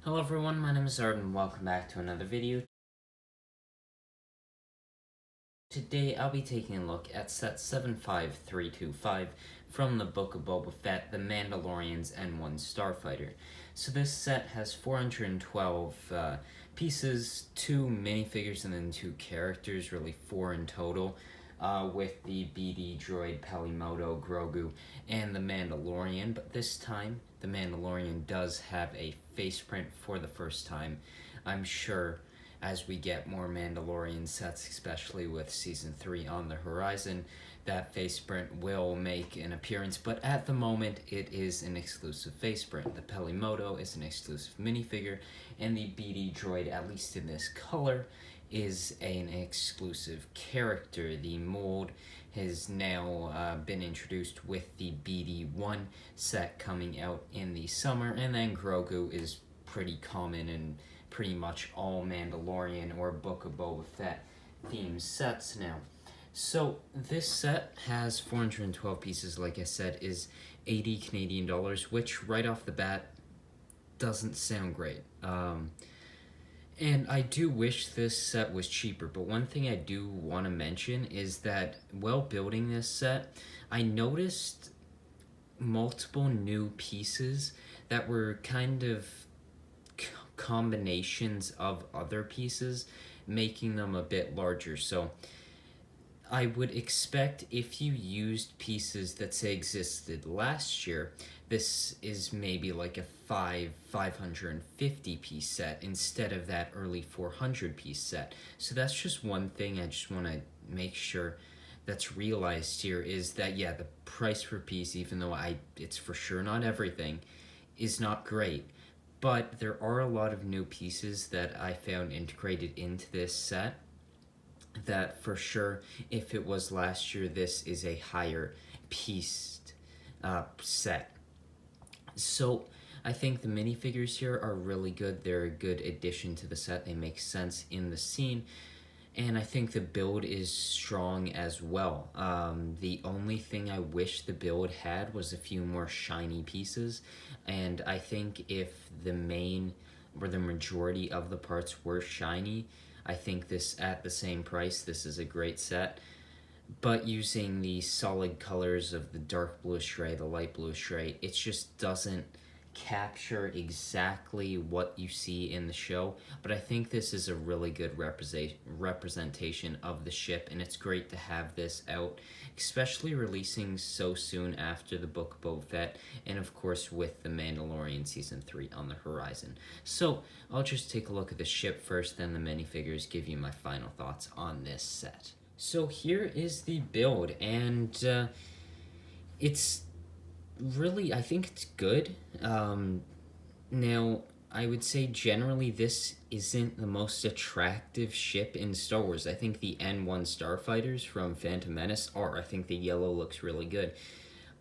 Hello everyone, my name is Zard and welcome back to another video. Today I'll be taking a look at set 75325 from the Book of Boba Fett, The Mandalorian's N-1 Starfighter. So this set has 412 pieces, 2 minifigures and then 2 characters, really 4 in total. With the BD droid Pelimoto, Grogu, and the Mandalorian, but this time the Mandalorian does have a face print for the first time. I'm sure as we get more Mandalorian sets, especially with Season 3 on the horizon, that face print will make an appearance, but at the moment it is an exclusive face print. The Pelimoto is an exclusive minifigure, and the BD droid, at least in this color, is an exclusive character. The mold has now been introduced with the BD1 set coming out in the summer, and then Grogu is pretty common in pretty much all Mandalorian or Book of Boba Fett themed sets now. So this set has 412 pieces, like I said, is 80 Canadian dollars, which right off the bat doesn't sound great. And I do wish this set was cheaper, but one thing I do want to mention is that while building this set, I noticed multiple new pieces that were kind of combinations of other pieces, making them a bit larger. So I would expect if you used pieces that say existed last year, this is maybe like a 550 piece set instead of that early 400 piece set. So that's just one thing I just want to make sure that's realized here, is that yeah, the price per piece, even though it's for sure not everything, is not great. But there are a lot of new pieces that I found integrated into this set that for sure, if it was last year, this is a higher pieced set. So I think the minifigures here are really good. They're a good addition to the set. They make sense in the scene. And I think the build is strong as well. The only thing I wish the build had was a few more shiny pieces. And I think if the main or the majority of the parts were shiny, I think this, at the same price, this is a great set. But using the solid colors of the dark bluish gray, the light bluish gray, it just doesn't capture exactly what you see in the show. But I think this is a really good representation of the ship, and it's great to have this out, especially releasing so soon after the Book of Boba Fett, and of course with the Mandalorian Season 3 on the horizon. So I'll just take a look at the ship first, then the minifigures, give you my final thoughts on this set. So here is the build, and it's really, I think it's good. Now, I would say generally this isn't the most attractive ship in Star Wars. I think the N-1 Starfighters from Phantom Menace are. I think the yellow looks really good.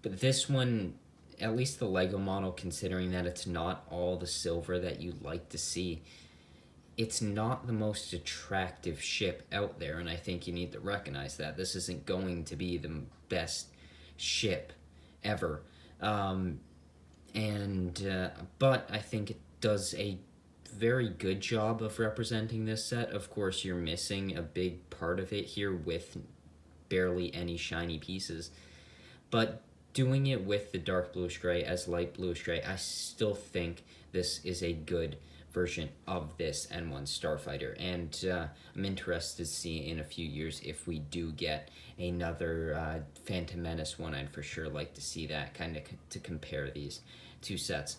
But this one, at least the Lego model, considering that it's not all the silver that you'd like to see, it's not the most attractive ship out there, and I think you need to recognize that. This isn't going to be the best ship ever. But I think it does a very good job of representing this set. Of course, you're missing a big part of it here with barely any shiny pieces. But doing it with the dark bluish gray as light bluish gray, I still think this is a good version of this N-1 Starfighter, and I'm interested to see in a few years if we do get another Phantom Menace one. I'd for sure like to see that, kind of to compare these two sets.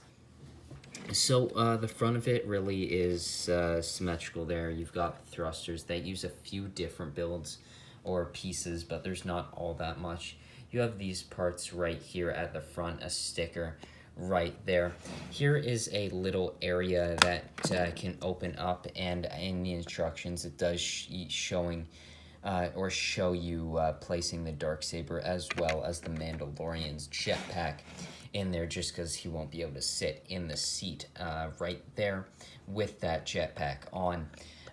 So the front of it really is symmetrical there. You've got thrusters that use a few different builds or pieces, but there's not all that much. You have these parts right here at the front, a sticker right there. Here is a little area that can open up, and in the instructions it does show you placing the Darksaber as well as the Mandalorian's jetpack in there, just because he won't be able to sit in the seat right there with that jetpack on.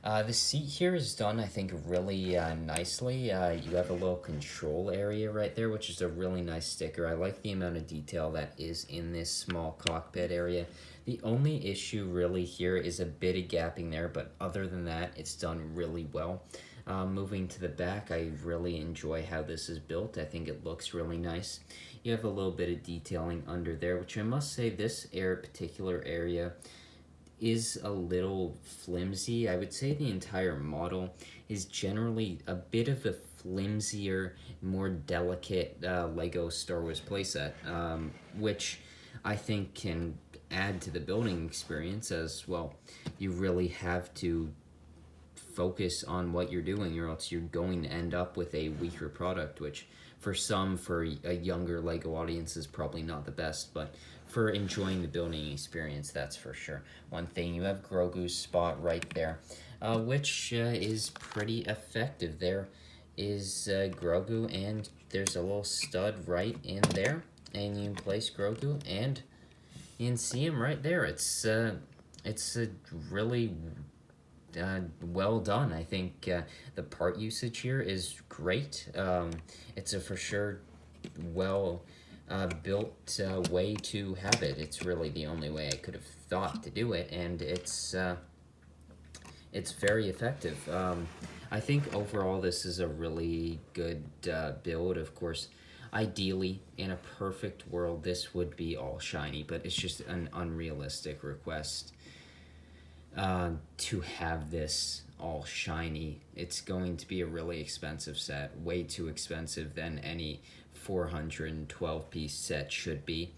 The seat here is done, I think, really nicely. You have a little control area right there, which is a really nice sticker. I like the amount of detail that is in this small cockpit area. The only issue really here is a bit of gapping there, but other than that, it's done really well. Moving to the back, I really enjoy how this is built. I think it looks really nice. You have a little bit of detailing under there, which I must say this particular area is a little flimsy. I would say the entire model is generally a bit of a flimsier, more delicate Lego Star Wars playset, which I think can add to the building experience as well. You really have to focus on what you're doing, or else you're going to end up with a weaker product, which for a younger Lego audience is probably not the best, but for enjoying the building experience, that's for sure. One thing, you have Grogu's spot right there, which is pretty effective. There is Grogu, and there's a little stud right in there, and you place Grogu, and you can see him right there. It's a really well done. I think the part usage here is great. It's a for sure well built way to have it. It's really the only way I could have thought to do it, and it's very effective. I think overall this is a really good build. Of course, ideally, in a perfect world, this would be all shiny, but it's just an unrealistic request to have this all shiny. It's going to be a really expensive set, way too expensive than any 412 piece set should be.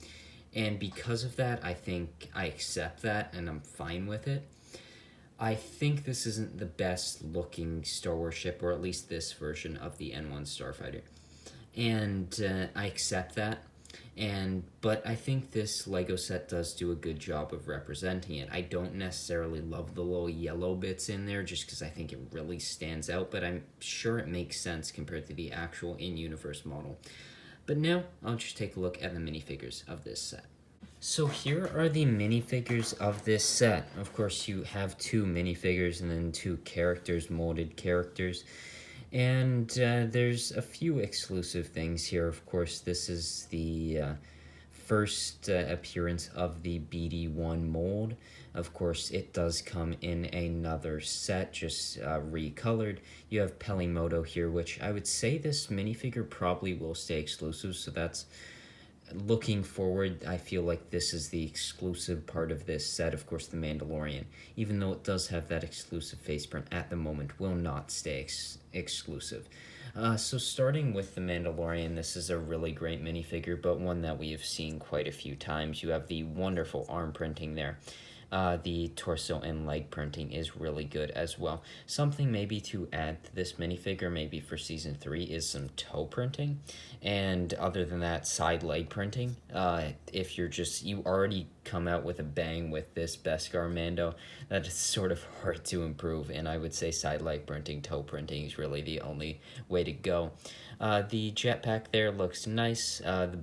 And because of that, I think I accept that and I'm fine with it. I think this isn't the best looking Star Wars ship, or at least this version of the N-1 Starfighter. And I accept that. But I think this Lego set does do a good job of representing it. I don't necessarily love the little yellow bits in there just because I think it really stands out, but I'm sure it makes sense compared to the actual in-universe model. But now, I'll just take a look at the minifigures of this set. So here are the minifigures of this set. Of course, you have 2 minifigures and then 2 characters, molded characters. And there's a few exclusive things here. Of course, this is the first appearance of the BD1 mold. Of course, it does come in another set, just recolored. You have Pelimoto here, which I would say this minifigure probably will stay exclusive, so that's looking forward. I feel like this is the exclusive part of this set. Of course, the Mandalorian, even though it does have that exclusive face print at the moment, will not stay exclusive. So starting with the Mandalorian, this is a really great minifigure, but one that we have seen quite a few times. You have the wonderful arm printing there. The torso and leg printing is really good as well. Something maybe to add to this minifigure, maybe for Season 3, is some toe printing. And other than that, side leg printing. If you already come out with a bang with this Beskar Mando, that is sort of hard to improve. And I would say side leg printing, toe printing is really the only way to go. The jetpack there looks nice. The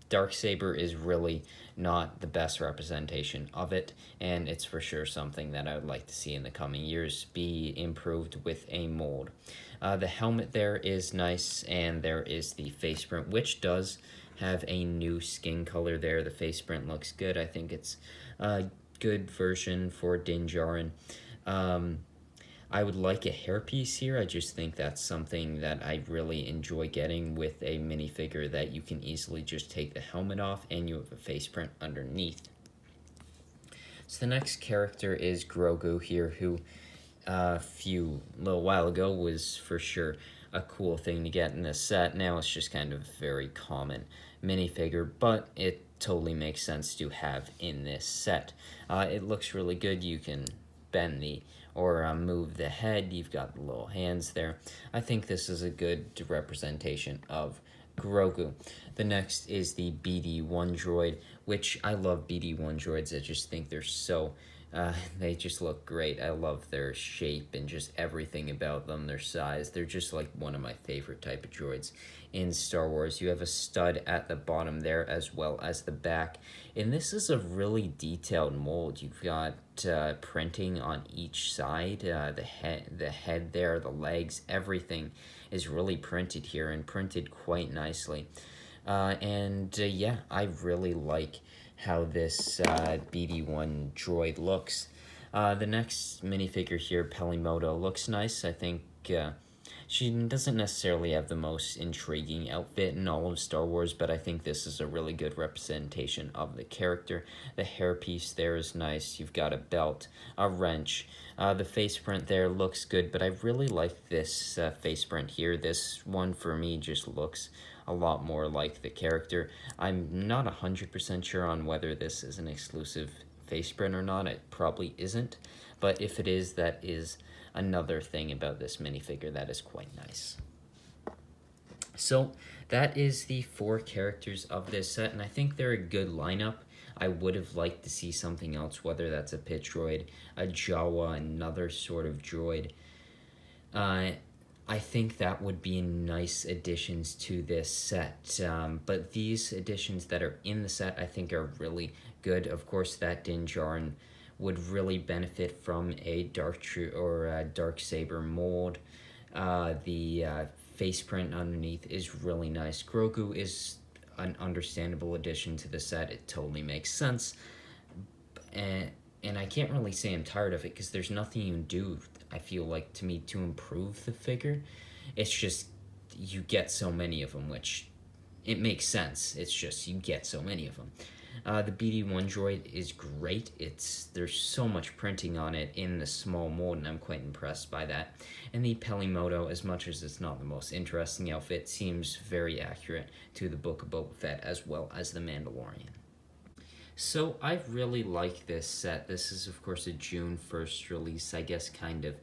Darksaber is really not the best representation of it, and it's for sure something that I would like to see in the coming years be improved with a mold. The helmet there is nice, and there is the face print, which does have a new skin color there. The face print looks good. I think it's a good version for Din Djarin. I would like a hairpiece here. I just think that's something that I really enjoy getting with a minifigure, that you can easily just take the helmet off and you have a face print underneath. So the next character is Grogu here, who a little while ago was for sure a cool thing to get in this set. Now it's just kind of a very common minifigure, but it totally makes sense to have in this set. It looks really good. You can bend or move the head. You've got the little hands there. I think this is a good representation of Grogu. The next is the BD1 droid, which I love BD1 droids. I just think they're so, they just look great. I love their shape and just everything about them, their size. They're just like one of my favorite type of droids in Star Wars. You have a stud at the bottom there as well as the back. And this is a really detailed mold. You've got printing on each side, the head there, the legs, everything is really printed here and printed quite nicely. Yeah, I really like how this BD1 droid looks. The next minifigure here, Pelimoto, looks nice. I think she doesn't necessarily have the most intriguing outfit in all of Star Wars, but I think this is a really good representation of the character. The hairpiece there is nice. You've got a belt, a wrench. The face print there looks good, but I really like this face print here. This one for me just looks a lot more like the character. I'm not 100% sure on whether this is an exclusive face print or not. It probably isn't, but if it is, that is another thing about this minifigure that is quite nice. So that is the 4 characters of this set, and I think they're a good lineup. I would have liked to see something else, whether that's a pit droid, a Jawa, another sort of droid. I think that would be nice additions to this set, but these additions that are in the set I think are really good. Of course, that Din Djarin would really benefit from a dark saber mold. The face print underneath is really nice. Grogu is an understandable addition to the set. It totally makes sense. And I can't really say I'm tired of it because there's nothing you can do, I feel like, to me, to improve the figure. It's just you get so many of them, which it makes sense. It's just you get so many of them. The BD1 droid is great. There's so much printing on it in the small mold, and I'm quite impressed by that. And the Pelimoto, as much as it's not the most interesting outfit, seems very accurate to the Book of Boba Fett as well as the Mandalorian. So I really like this set. This is, of course, a June 1st release, I guess, kind of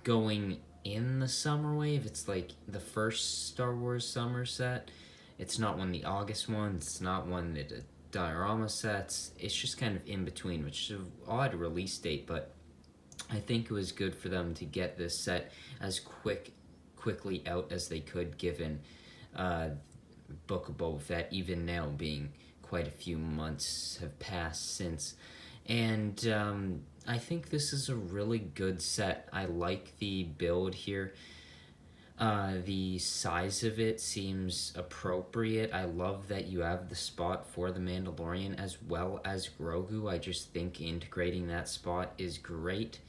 going in the summer wave. It's like the first Star Wars summer set. It's not one of the August ones. It's not one that the diorama sets. It's just kind of in between, which is an odd release date, but I think it was good for them to get this set as quickly out as they could, given Book of Boba Fett, even now being quite a few months have passed since. And I think this is a really good set. I like the build here. The size of it seems appropriate. I love that you have the spot for the Mandalorian as well as Grogu. I just think integrating that spot is great.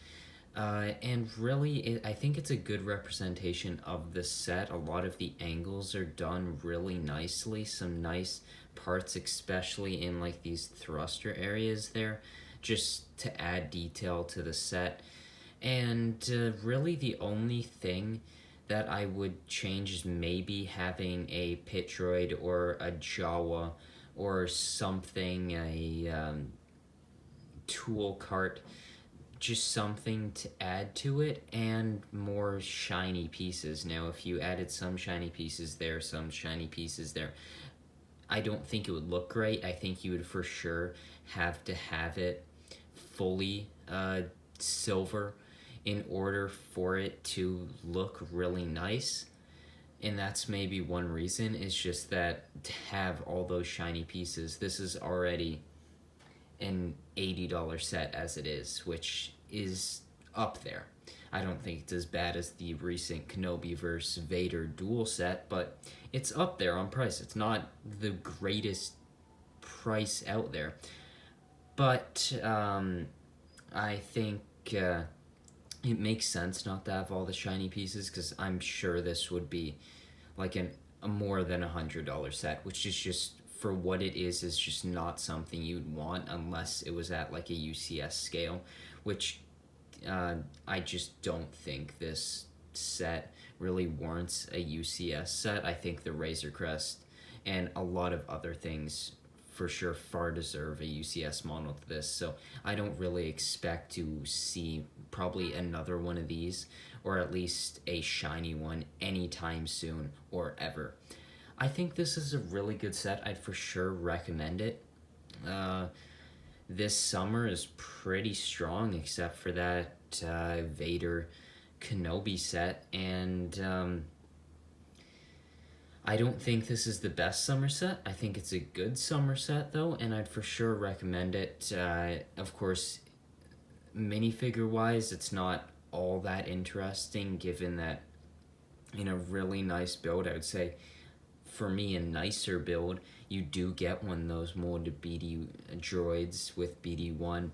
And really, I think it's a good representation of the set. A lot of the angles are done really nicely. Some nice parts, especially in like these thruster areas there, just to add detail to the set. And really the only thing that I would change is maybe having a pit droid or a Jawa or something, a tool cart, just something to add to it, and more shiny pieces. Now, if you added some shiny pieces there, some shiny pieces there, I don't think it would look great. I think you would for sure have to have it fully silver in order for it to look really nice. And that's maybe one reason, is just that to have all those shiny pieces, this is already an $80 set as it is, which is up there. I don't think it's as bad as the recent Kenobi vs. Vader dual set, but it's up there on price. It's not the greatest price out there. But I think it makes sense not to have all the shiny pieces, because I'm sure this would be like a more than $100 set, which is just, for what it is just not something you'd want unless it was at like a UCS scale, which I just don't think this set really warrants a UCS set. I think the Razor Crest and a lot of other things for sure far deserve a UCS model to this, so I don't really expect to see probably another one of these, or at least a shiny one, anytime soon or ever. I think this is a really good set. I'd for sure recommend it. This summer is pretty strong, except for that Vader Kenobi set, and I don't think this is the best summer set. I think it's a good summer set, though, and I'd for sure recommend it. Of course, minifigure-wise, it's not all that interesting, given that in a really nice build, I would say for me, a nicer build, you do get one of those molded BD droids with BD1.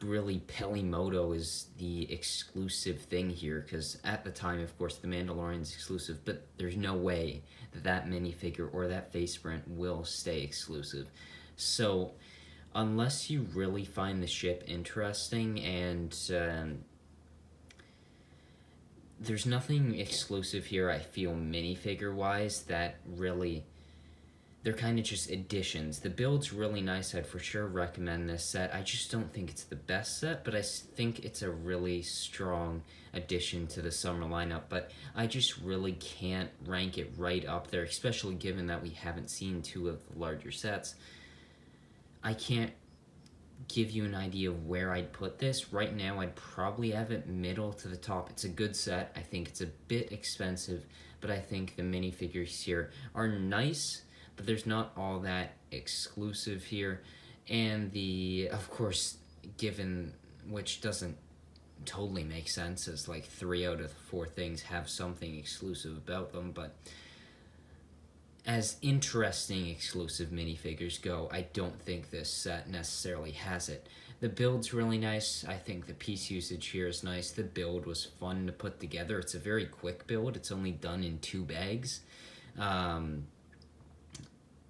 Really, Pelimoto is the exclusive thing here, because at the time, of course, the Mandalorian's exclusive, but there's no way that that minifigure or that face print will stay exclusive. So, unless you really find the ship interesting, and there's nothing exclusive here, I feel, minifigure-wise, that really... They're kind of just additions. The build's really nice. I'd for sure recommend this set. I just don't think it's the best set, but I think it's a really strong addition to the summer lineup. But I just really can't rank it right up there, especially given that we haven't seen two of the larger sets. I can't give you an idea of where I'd put this. Right now, I'd probably have it middle to the top. It's a good set. I think it's a bit expensive, but I think the minifigures here are nice, but there's not all that exclusive here. And of course, given, which doesn't totally make sense, as like 3 out of 4 things have something exclusive about them, but as interesting exclusive minifigures go, I don't think this set necessarily has it. The build's really nice. I think the piece usage here is nice. The build was fun to put together. It's a very quick build. It's only done in 2 bags.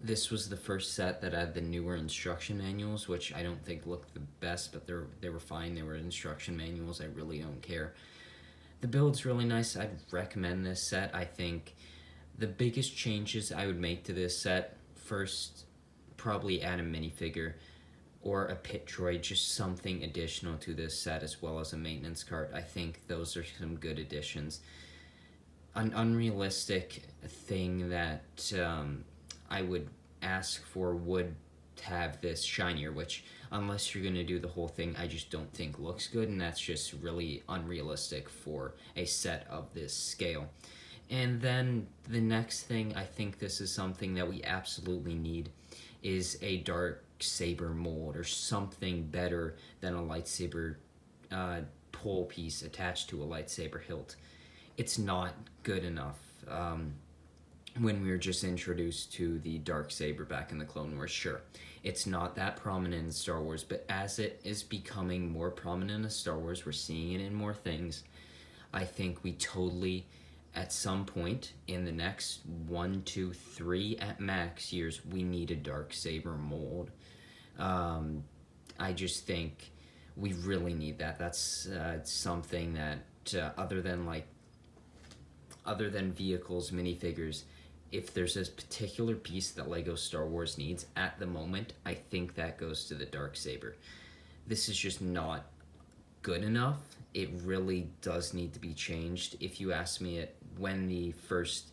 This was the first set that had the newer instruction manuals, which I don't think looked the best, but they were fine. They were instruction manuals. I really don't care. The build's really nice. I'd recommend this set. I think the biggest changes I would make to this set, first, probably add a minifigure or a pit droid, just something additional to this set, as well as a maintenance cart. I think those are some good additions. An unrealistic thing that I would ask for would have this shinier, which, unless you're going to do the whole thing, I just don't think looks good, and that's just really unrealistic for a set of this scale. And then the next thing, I think this is something that we absolutely need, is a dark saber mold, or something better than a lightsaber pole piece attached to a lightsaber hilt. It's not good enough. When we were just introduced to the Darksaber back in the Clone Wars, sure, it's not that prominent in Star Wars, but as it is becoming more prominent in Star Wars, we're seeing it in more things. I think we totally, at some point in the next 1, 2, 3 at max years, we need a Darksaber mold. I just think we really need that. That's something that other than vehicles, minifigures, if there's a particular piece that LEGO Star Wars needs at the moment, I think that goes to the Darksaber. This is just not good enough. It really does need to be changed. If you ask me it when the first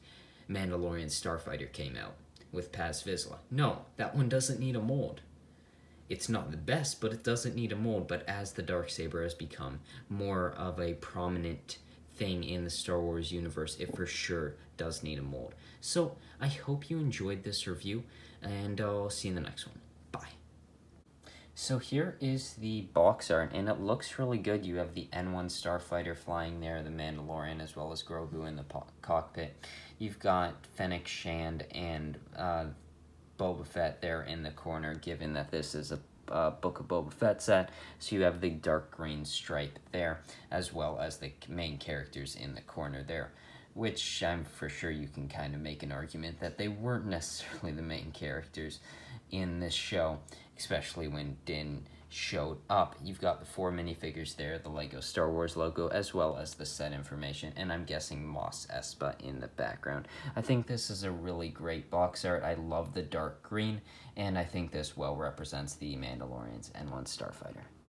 Mandalorian Starfighter came out with Paz Vizsla, no, that one doesn't need a mold. It's not the best, but it doesn't need a mold. But as the Darksaber has become more of a prominent thing in the Star Wars universe, it for sure does need a mold. So I hope you enjoyed this review, and I'll see you in the next one. Bye. So here is the box art, and it looks really good. You have the N-1 Starfighter flying there, the Mandalorian, as well as Grogu in the cockpit. You've got Fennec Shand and Boba Fett there in the corner, given that this is a Book of Boba Fett set, so you have the dark green stripe there, as well as the main characters in the corner there, which I'm for sure you can kind of make an argument that they weren't necessarily the main characters in this show, especially when Din showed up. You've got the 4 minifigures there, the LEGO Star Wars logo, as well as the set information, and I'm guessing Mos Espa in the background. I think this is a really great box art. I love the dark green, and I think this well represents the Mandalorian's N-1 Starfighter.